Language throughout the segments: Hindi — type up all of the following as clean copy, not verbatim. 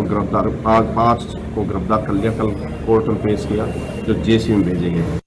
गिरफ्तार पाँच को गिरफ्तार कर लिया, कल कोर्ट में पेश किया, जो जेसी में भेजे गए।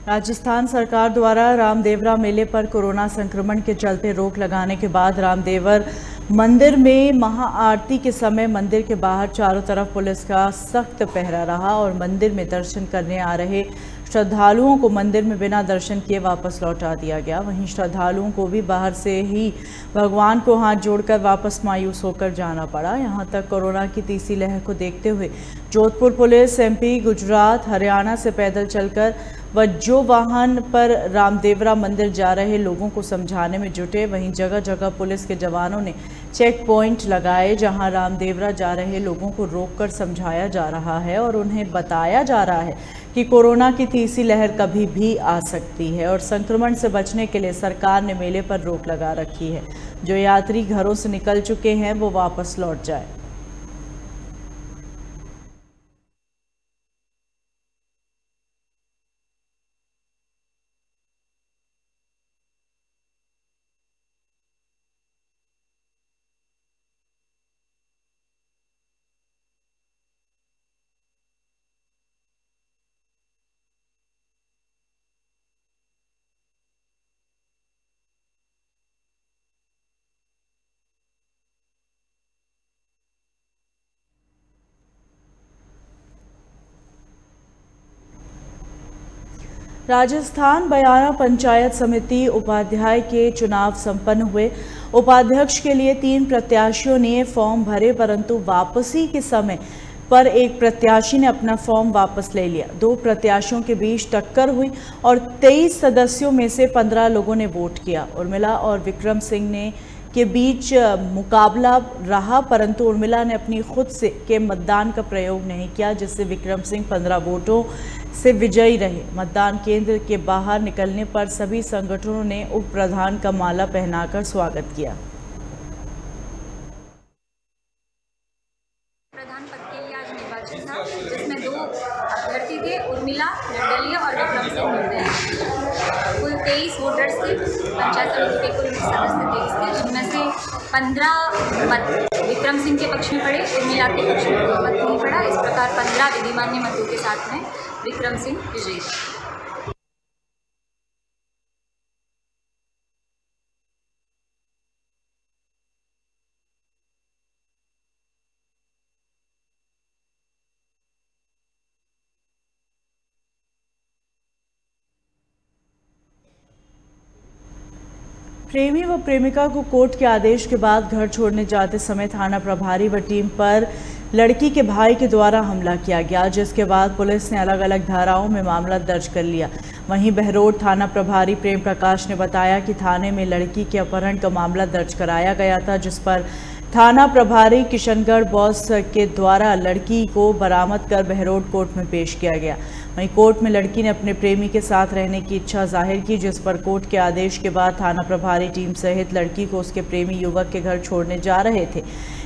राजस्थान सरकार द्वारा रामदेवरा मेले पर कोरोना संक्रमण के चलते रोक लगाने के बाद रामदेवर मंदिर में महाआरती के समय मंदिर के बाहर चारों तरफ पुलिस का सख्त पहरा रहा और मंदिर में दर्शन करने आ रहे श्रद्धालुओं को मंदिर में बिना दर्शन किए वापस लौटा दिया गया। वहीं श्रद्धालुओं को भी बाहर से ही भगवान को हाथ जोड़कर वापस मायूस होकर जाना पड़ा। यहां तक कोरोना की तीसरी लहर को देखते हुए जोधपुर पुलिस एमपी, गुजरात, हरियाणा से पैदल चलकर व जो वाहन पर रामदेवरा मंदिर जा रहे लोगों को समझाने में जुटे। वहीं जगह जगह पुलिस के जवानों ने चेक पॉइंट लगाए, जहां रामदेवरा जा रहे लोगों को रोककर समझाया जा रहा है और उन्हें बताया जा रहा है कि कोरोना की तीसरी लहर कभी भी आ सकती है और संक्रमण से बचने के लिए सरकार ने मेले पर रोक लगा रखी है। जो यात्री घरों से निकल चुके हैं वो वापस लौट जाए। राजस्थान बयाना पंचायत समिति उपाध्याय के चुनाव संपन्न हुए। उपाध्यक्ष के लिए 3 प्रत्याशियों ने फॉर्म भरे, परंतु वापसी के समय पर एक प्रत्याशी ने अपना फॉर्म वापस ले लिया। 2 प्रत्याशियों के बीच टक्कर हुई और 23 सदस्यों में से 15 लोगों ने वोट किया। उर्मिला और विक्रम सिंह ने के बीच मुकाबला रहा, परंतु उर्मिला ने अपनी खुद से के मतदान का प्रयोग नहीं किया, जिससे विक्रम सिंह 15 वोटों से विजयी रहे। मतदान केंद्र के बाहर निकलने पर सभी संगठनों ने उप प्रधान का माला पहनाकर स्वागत किया। प्रधान पद के लिए आज निर्वाचन था, जिसमें 2 अभ्यर्थी थे, उर्मिला निर्दलीय और विक्रम सिंह निर्दलीय। कुल 23 वोटर्स थे। पंचायत समिति के कुल सदस्य 23 थे, जिनमें से 15 मत विक्रम सिंह के पक्ष में पड़े, उर्मिला के पक्ष में कोई मत नहीं पड़ा। इस प्रकार 15 विधिमान्य मतों के साथ में विक्रम सिंह विजयी। प्रेमी व प्रेमिका को कोर्ट के आदेश के बाद घर छोड़ने जाते समय थाना प्रभारी व टीम पर लड़की के भाई के द्वारा हमला किया गया, जिसके बाद पुलिस ने अलग अलग धाराओं में मामला दर्ज कर लिया। वहीं बहरोड थाना प्रभारी प्रेम प्रकाश ने बताया कि थाने में लड़की के अपहरण का मामला दर्ज कराया गया था, जिस पर थाना प्रभारी किशनगढ़ बॉस के द्वारा लड़की को बरामद कर बहरोड कोर्ट में पेश किया गया। वहीं कोर्ट में लड़की ने अपने प्रेमी के साथ रहने की इच्छा जाहिर की, जिस पर कोर्ट के आदेश के बाद थाना प्रभारी टीम सहित लड़की को उसके प्रेमी युवक के घर छोड़ने जा रहे थे।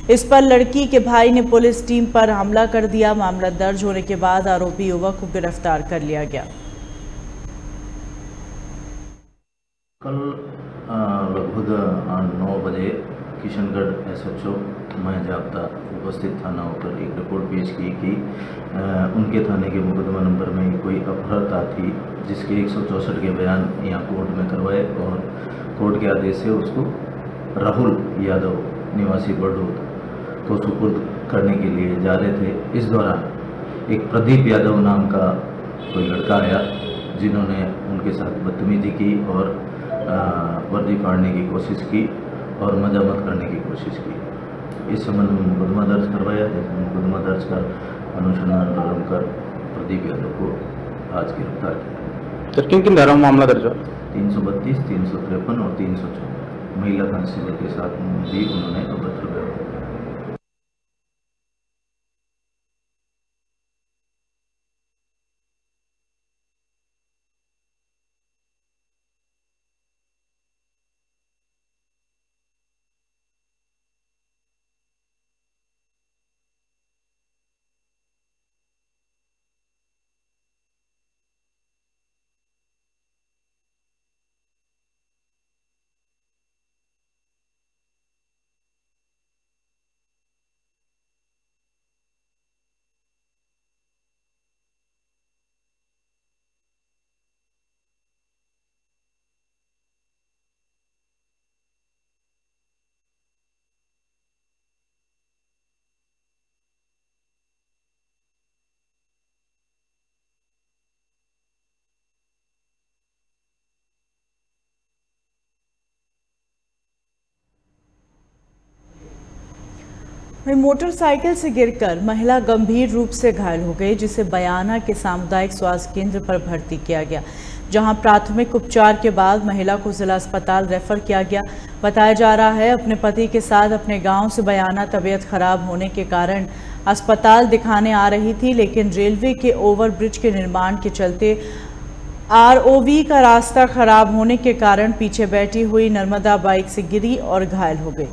इस पर लड़की के भाई ने पुलिस टीम पर हमला कर दिया। मामला दर्ज होने के बाद आरोपी युवक को गिरफ्तार कर लिया गया। कल लगभग 9 बजे किशनगढ़ SHO मैं जाब्ता उपस्थित थाना होकर एक रिपोर्ट पेश की कि उनके थाने के मुकदमा नंबर में कोई अपहृता थी, जिसके 164 के बयान यहाँ कोर्ट में करवाए और कोर्ट के आदेश से उसको राहुल यादव निवासी बड़ौद को सुपुर्द करने के लिए जा रहे थे। इस दौरान एक प्रदीप यादव नाम का कोई लड़का आया, जिन्होंने उनके साथ बदतमीजी की और वर्दी फाड़ने की कोशिश की और मजामत करने की कोशिश की। इस संबंध में मुकदमा दर्ज करवाया। मुकदमा दर्ज कर अनुसंधान प्रारंभ कर प्रदीप यादव को आज गिरफ्तार किया। सर, किन किन धाराओं में मामला दर्ज हुआ? 332, 353 और 314। महिला कांस्टेबल के साथ भी उन्होंने अभद्र व्यवहार किया। वहीं मोटरसाइकिल से गिरकर महिला गंभीर रूप से घायल हो गई, जिसे बयाना के सामुदायिक स्वास्थ्य केंद्र पर भर्ती किया गया, जहां प्राथमिक उपचार के बाद महिला को जिला अस्पताल रेफर किया गया। बताया जा रहा है अपने पति के साथ अपने गांव से बयाना तबीयत खराब होने के कारण अस्पताल दिखाने आ रही थी, लेकिन रेलवे के ओवरब्रिज के निर्माण के चलते ROV का रास्ता खराब होने के कारण पीछे बैठी हुई नर्मदा बाइक से गिरी और घायल हो गई।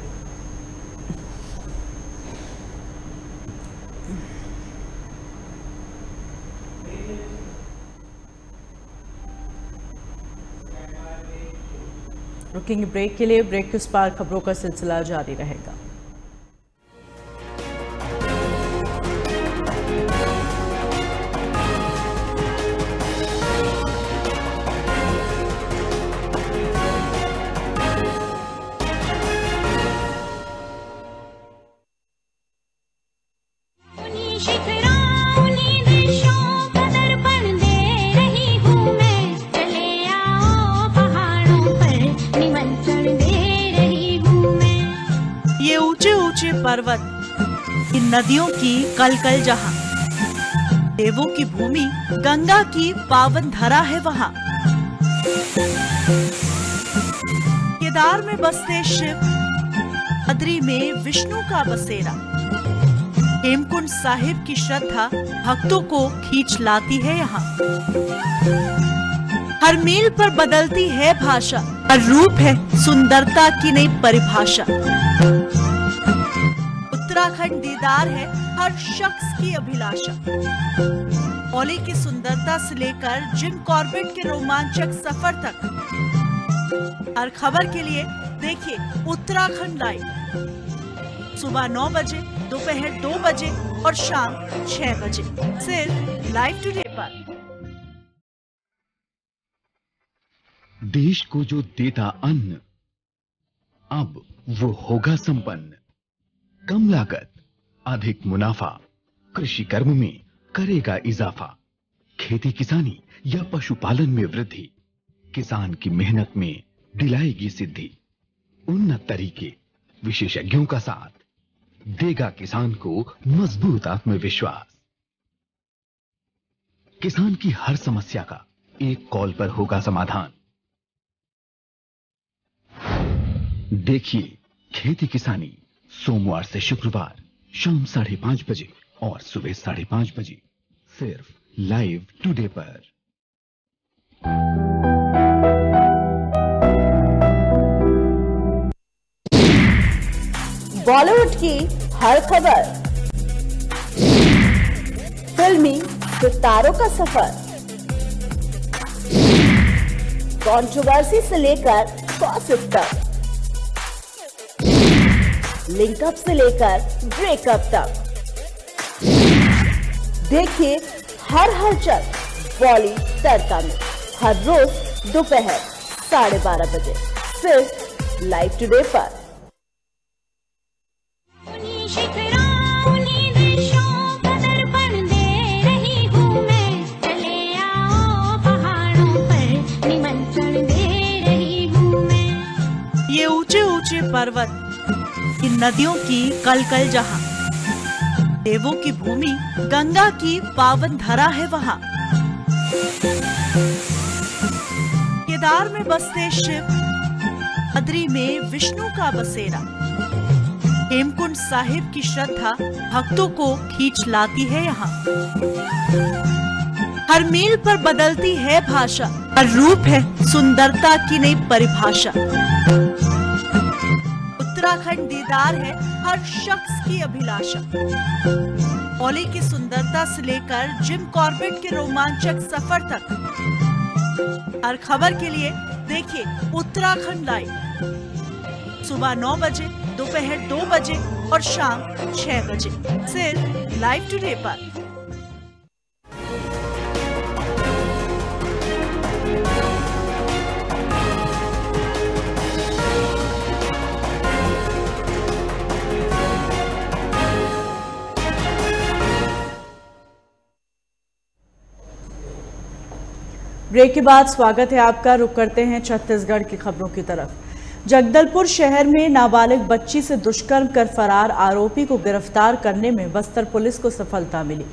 रुकेंगे ब्रेक के लिए। ब्रेक के उस पार खबरों का सिलसिला जारी रहेगा। पर्वत की नदियों की कलकल जहां, देवों की भूमि गंगा की पावन धरा है वहां। केदार में बसते शिव, बद्री में विष्णु का बसेरा। हेमकुंड साहिब की श्रद्धा भक्तों को खींच लाती है यहाँ। हर मील पर बदलती है भाषा, हर रूप है सुंदरता की नई परिभाषा। उत्तराखंड दीदार है हर शख्स की अभिलाषा। ओली की सुंदरता से लेकर जिम कॉर्बेट के रोमांचक सफर तक, हर खबर के लिए देखिए उत्तराखंड लाइव। सुबह 9 बजे, दोपहर 2 बजे और शाम 6 बजे, सिर्फ लाइव टुडे पर। देश को जो देता अन्न, अब वो होगा संपन्न। कम लागत, अधिक मुनाफा, कृषि कर्म में करेगा इजाफा। खेती किसानी या पशुपालन में वृद्धि, किसान की मेहनत में दिलाएगी सिद्धि। उन्नत तरीके, विशेषज्ञों का साथ, देगा किसान को मजबूत आत्मविश्वास। किसान की हर समस्या का एक कॉल पर होगा समाधान। देखिए खेती किसानी सोमवार से शुक्रवार शाम 5:30 बजे और सुबह 5:30 बजे, सिर्फ लाइव टुडे पर। बॉलीवुड की हर खबर, फिल्मी सितारों का सफर, कंट्रोवर्सी से लेकर गॉसिप तक, लिंकअप से लेकर ब्रेकअप तक, देखिए हर हलचल बॉली तड़का में, हर रोज दोपहर 12:30 बजे, सिर्फ लाइव टुडे पर। ये ऊंचे ऊंचे पर्वत की नदियों की कलकल जहां, देवों की भूमि गंगा की पावन धरा है वहां। केदार में बसते शिव, बद्री में विष्णु का बसेरा। हेमकुंड साहिब की श्रद्धा भक्तों को खींच लाती है यहाँ। हर मील पर बदलती है भाषा, हर रूप है सुंदरता की नई परिभाषा। उत्तराखंड दीदार है हर शख्स की अभिलाषा। ओली की सुंदरता से लेकर जिम कॉर्बेट के रोमांचक सफर तक, हर खबर के लिए देखिए उत्तराखंड लाइव। सुबह 9 बजे, दोपहर 2 बजे और शाम 6 बजे सिर्फ लाइव टुडे पर। ब्रेक के बाद स्वागत है आपका। रुक करते हैं छत्तीसगढ़ की खबरों की तरफ। जगदलपुर शहर में नाबालिग बच्ची से दुष्कर्म कर फरार आरोपी को गिरफ्तार करने में बस्तर पुलिस को सफलता मिली।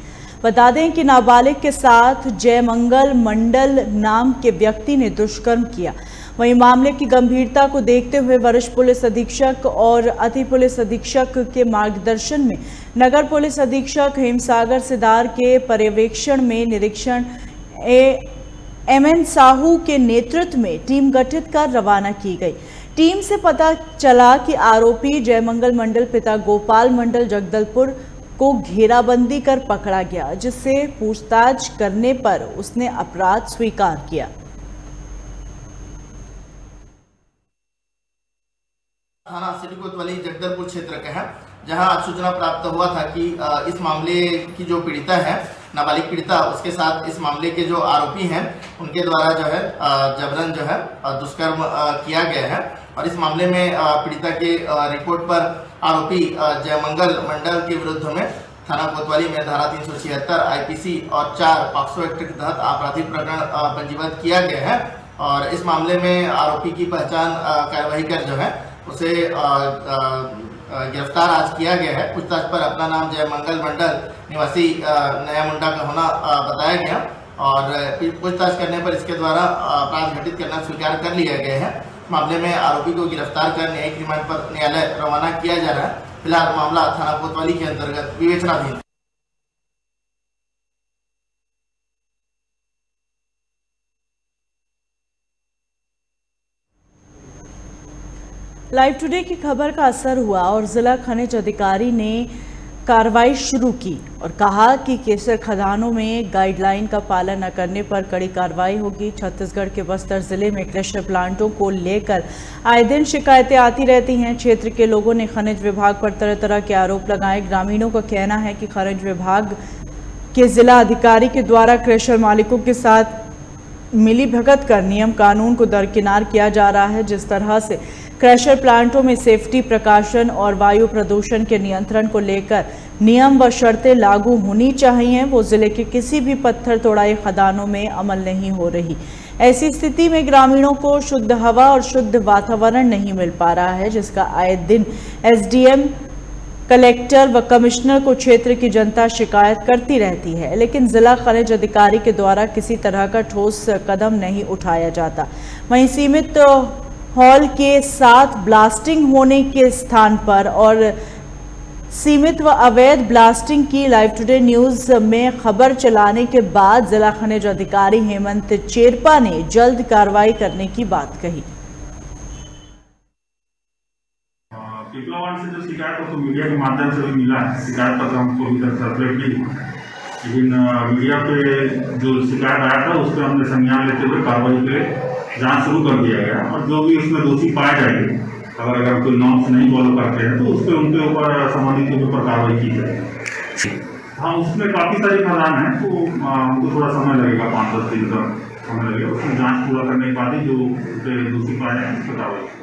बता दें कि नाबालिग के साथ जयमंगल मंडल नाम के व्यक्ति ने दुष्कर्म किया। वहीं मामले की गंभीरता को देखते हुए वरिष्ठ पुलिस अधीक्षक और अति पुलिस अधीक्षक के मार्गदर्शन में नगर पुलिस अधीक्षक हेमसागर सिदार के पर्यवेक्षण में निरीक्षण एमएन साहू के नेतृत्व में टीम गठित कर रवाना की गई। टीम से पता चला कि आरोपी जयमंगल मंडल पिता गोपाल मंडल जगदलपुर को घेराबंदी कर पकड़ा गया, जिससे पूछताछ करने पर उसने अपराध स्वीकार किया। थाना सिटी कोतवाली जगदलपुर क्षेत्र का है, जहां आज सूचना प्राप्त हुआ था कि इस मामले की जो पीड़िता है, नाबालिग पीड़िता, उसके साथ इस मामले के जो आरोपी हैं उनके द्वारा जो है जबरन जो है दुष्कर्म किया गया है। और इस मामले में पीड़िता के रिपोर्ट पर आरोपी जयमंगल मंडल के विरुद्ध में थाना कोतवाली में धारा 376 आईपीसी और 4 पॉक्सो एक्ट के तहत आपराधिक प्रकरण पंजीबद्ध किया गया है। और इस मामले में आरोपी की पहचान कार्रवाई कर जो है उसे गिरफ्तार आज किया गया है। पूछताछ पर अपना नाम जयमंगल मंडल निवासी नया मुंडा का होना बताया गया और पूछताछ करने पर इसके द्वारा अपराध घटित करना स्वीकार कर लिया गया है। मामले में आरोपी को गिरफ्तार कर न्यायिक रिमांड पर न्यायालय रवाना किया जा रहा है। फिलहाल मामला थाना कोतवाली के अंतर्गत विवेचनाधीन। लाइव टुडे की खबर का असर हुआ और जिला खनिज अधिकारी ने कार्रवाई शुरू की और कहा कि केसर खदानों में गाइडलाइन का पालन न करने पर कड़ी कार्रवाई होगी। छत्तीसगढ़ के बस्तर जिले में क्रशर प्लांटों को लेकर आए दिन शिकायतें आती रहती हैं। क्षेत्र के लोगों ने खनिज विभाग पर तरह तरह के आरोप लगाए। ग्रामीणों का कहना है कि खनिज विभाग के जिला अधिकारी के द्वारा क्रशर मालिकों के साथ मिली भगत कर नियम कानून को दरकिनार किया जा रहा है। जिस तरह से क्रशर प्लांटों में सेफ्टी, प्रकाशन और वायु प्रदूषण के नियंत्रण को लेकर नियम व शर्तें लागू होनी चाहिए, वो जिले के किसी भी पत्थर तोड़ाई खदानों में अमल नहीं हो रही। ऐसी स्थिति में ग्रामीणों को शुद्ध हवा और शुद्ध वातावरण नहीं मिल पा रहा है, जिसका आए दिन एसडीएम, कलेक्टर व कमिश्नर को क्षेत्र की जनता शिकायत करती रहती है, लेकिन जिला खनिज अधिकारी के द्वारा किसी तरह का ठोस कदम नहीं उठाया जाता। वहीं सीमित हॉल के साथ ब्लास्टिंग होने के स्थान पर और सीमित व अवैध ब्लास्टिंग की लाइव टुडे न्यूज में खबर चलाने के बाद जिला खनिज अधिकारी हेमंत चेरपा ने जल्द कार्रवाई करने की बात कही। पिपलावान से जो शिकायत पत्र मीडिया के माध्यम से भी मिला है, शिकायत पत्र हमको इधर सर्कुलेट नहीं हुआ, लेकिन मीडिया पे जो शिकायत आया था उस पर हमने संज्ञान लेते हुए कार्रवाई के लिए जांच शुरू कर दिया गया और जो भी उसमें दोषी पाए जाएंगे, अगर कोई नॉर्म्स नहीं फॉलो करते हैं तो उस पर उनके ऊपर संबंधित के ऊपर कार्रवाई की जाएगी। हाँ, उसमें काफ़ी सारी खदान है तो हमको थोड़ा समय लगेगा, 5-10 दिन का समय लगेगा। उसमें जांच पूरा करने के बाद ही जो दोषी पाए जाएंगे उस पर कार्रवाई।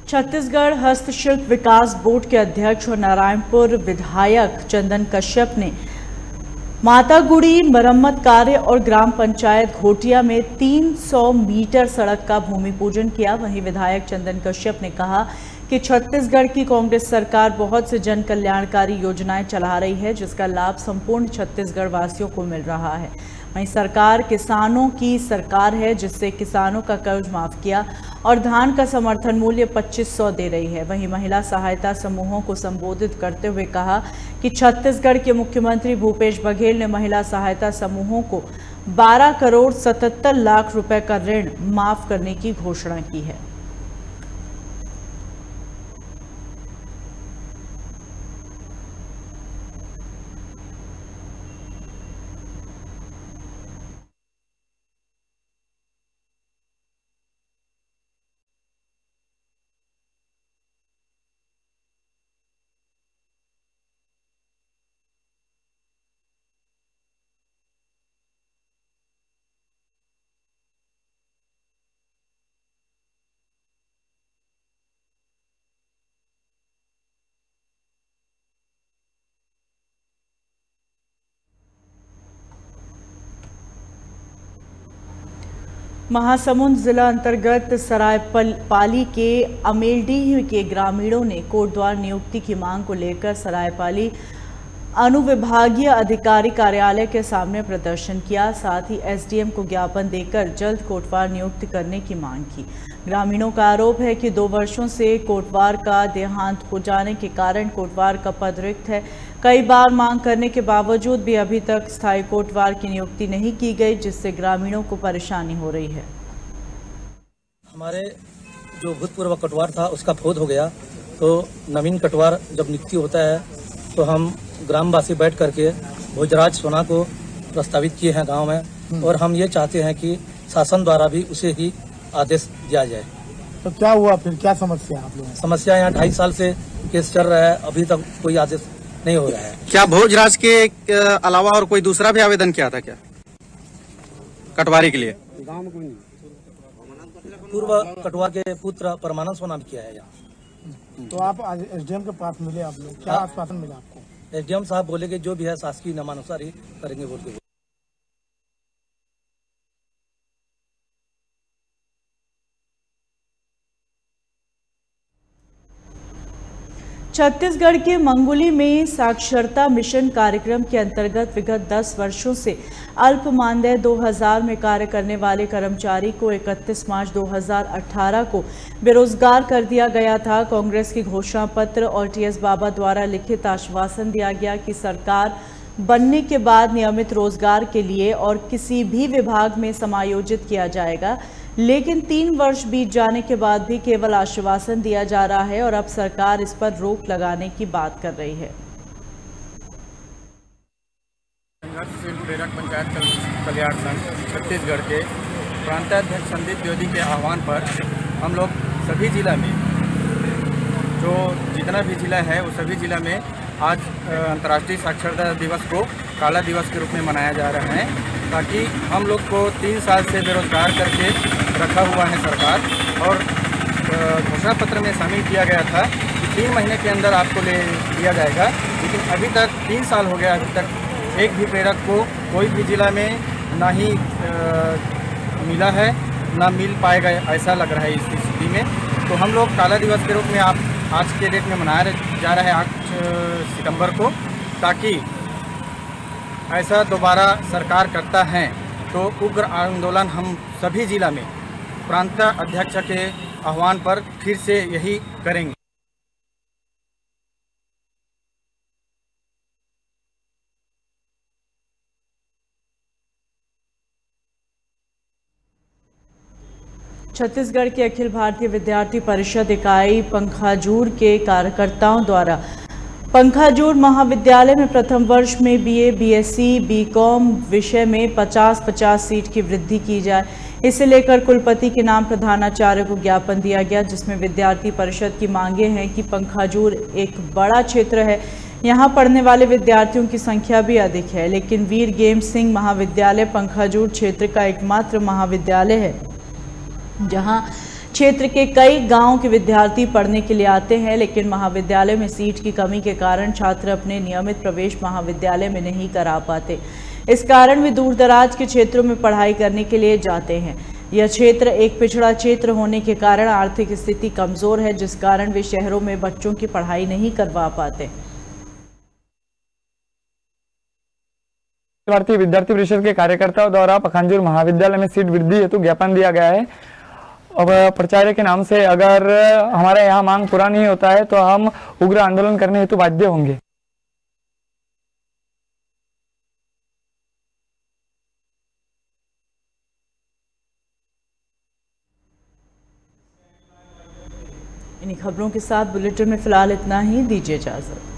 छत्तीसगढ़ हस्तशिल्प विकास बोर्ड के अध्यक्ष और नारायणपुर विधायक चंदन कश्यप ने मातागुड़ी मरम्मत कार्य और ग्राम पंचायत घोटिया में 300 मीटर सड़क का भूमि पूजन किया। वहीं विधायक चंदन कश्यप ने कहा कि छत्तीसगढ़ की कांग्रेस सरकार बहुत से जन कल्याणकारी योजनाएं चला रही है, जिसका लाभ संपूर्ण छत्तीसगढ़ वासियों को मिल रहा है। वहीं सरकार किसानों की सरकार है, जिससे किसानों का कर्ज माफ किया और धान का समर्थन मूल्य 2500 दे रही है। वहीं महिला सहायता समूहों को संबोधित करते हुए कहा कि छत्तीसगढ़ के मुख्यमंत्री भूपेश बघेल ने महिला सहायता समूहों को 12 करोड़ 77 लाख रुपए का ऋण माफ करने की घोषणा की है। महासमुंद जिला अंतर्गत सरायपाली के अमेलडीह के ग्रामीणों ने कोटद्वार नियुक्ति की मांग को लेकर सरायपाली अनुविभागीय अधिकारी कार्यालय के सामने प्रदर्शन किया। साथ ही एसडीएम को ज्ञापन देकर जल्द कोटवार नियुक्त करने की मांग की। ग्रामीणों का आरोप है कि 2 वर्षों से कोटवार का देहांत हो जाने के कारण कोटवार का पद रिक्त है। कई बार मांग करने के बावजूद भी अभी तक स्थायी कोटवार की नियुक्ति नहीं की गई, जिससे ग्रामीणों को परेशानी हो रही है। हमारे जो भूतपूर्व कटवार था उसका फोद हो गया, तो नवीन कटवार जब नियुक्ति होता है तो हम ग्रामवासी बैठ करके भोजराज सोना को प्रस्तावित किए हैं गांव में, और हम ये चाहते हैं कि शासन द्वारा भी उसे ही आदेश दिया जाए। तो क्या हुआ फिर, क्या समस्या है आप लोगों की? समस्या यहाँ 2.5 साल से केस चल रहा है, अभी तक कोई आदेश नहीं हो रहा है। क्या भोजराज के अलावा और कोई दूसरा भी आवेदन किया था क्या कटवारी के लिए? पूर्व कटवार के पुत्र परमानंद सोना भी किया है यहाँ। तो आप आज एसडीएम के पास मिले, आप लोग क्या आश्वासन मिला आपको? एसडीएम साहब बोले कि जो भी है शासकीय नियमानुसार ही करेंगे बोल के। छत्तीसगढ़ के मंगोली में साक्षरता मिशन कार्यक्रम के अंतर्गत विगत 10 वर्षों से अल्प मानदेय 2000 में कार्य करने वाले कर्मचारी को 31 मार्च 2018 को बेरोजगार कर दिया गया था। कांग्रेस की घोषणा पत्र और टीएस बाबा द्वारा लिखित आश्वासन दिया गया कि सरकार बनने के बाद नियमित रोजगार के लिए और किसी भी विभाग में समायोजित किया जाएगा, लेकिन 3 वर्ष बीत जाने के बाद भी केवल आश्वासन दिया जा रहा है और अब सरकार इस पर रोक लगाने की बात कर रही है। संघर्षशील प्रेरक पंचायत कल्याण संघ छत्तीसगढ़ के प्रांताध्यक्ष संदीप द्विवेदी के आह्वान पर हम लोग सभी जिला में, जो जितना भी जिला है वो सभी जिला में आज अंतर्राष्ट्रीय साक्षरता दिवस को काला दिवस के रूप में मनाया जा रहा है, ताकि हम लोग को 3 साल से बेरोजगार करके रखा हुआ है सरकार, और घोषणा पत्र में शामिल किया गया था कि 3 महीने के अंदर आपको ले लिया जाएगा, लेकिन अभी तक 3 साल हो गया, अभी तक एक भी प्रेरक को कोई भी जिला में ना ही मिला है ना मिल पाएगा, ऐसा लग रहा है इस स्थिति में। तो हम लोग काला दिवस के रूप में आज के डेट में मनाया जा रहा है 8 सितंबर को, ताकि ऐसा दोबारा सरकार करता है तो उग्र आंदोलन हम सभी जिला में प्रांत अध्यक्ष के आह्वान पर फिर से यही करेंगे। छत्तीसगढ़ के अखिल भारतीय विद्यार्थी परिषद इकाई पंखाजूर के कार्यकर्ताओं द्वारा पंखाजूर महाविद्यालय में प्रथम वर्ष में बीए, बीएससी, बीकॉम विषय में 50-50 सीट की वृद्धि की जाए, इसे लेकर कुलपति के नाम प्रधानाचार्य को ज्ञापन दिया गया, जिसमें विद्यार्थी परिषद की मांगे हैं कि पंखाजूर एक बड़ा क्षेत्र है, यहाँ पढ़ने वाले विद्यार्थियों की संख्या भी अधिक है, लेकिन वीर गेम सिंह महाविद्यालय पंखाजूर क्षेत्र का एकमात्र महाविद्यालय है जहाँ क्षेत्र के कई गांव के विद्यार्थी पढ़ने के लिए आते हैं, लेकिन महाविद्यालय में सीट की कमी के कारण छात्र अपने नियमित प्रवेश महाविद्यालय में नहीं करा पाते। इस कारण वे दूर दराज के क्षेत्रों में पढ़ाई करने के लिए जाते हैं। यह क्षेत्र एक पिछड़ा क्षेत्र होने के कारण आर्थिक स्थिति कमजोर है, जिस कारण वे शहरों में बच्चों की पढ़ाई नहीं करवा पाते। भारतीय विद्यार्थी परिषद के कार्यकर्ताओं द्वारा पखांजूर महाविद्यालय में सीट वृद्धि हेतु ज्ञापन दिया गया है। अब प्राचार्य के नाम से अगर हमारे यहाँ मांग पूरा नहीं होता है तो हम उग्र आंदोलन करने हेतु बाध्य होंगे। इन्हीं खबरों के साथ बुलेटिन में फिलहाल इतना ही। दीजिए इजाजत।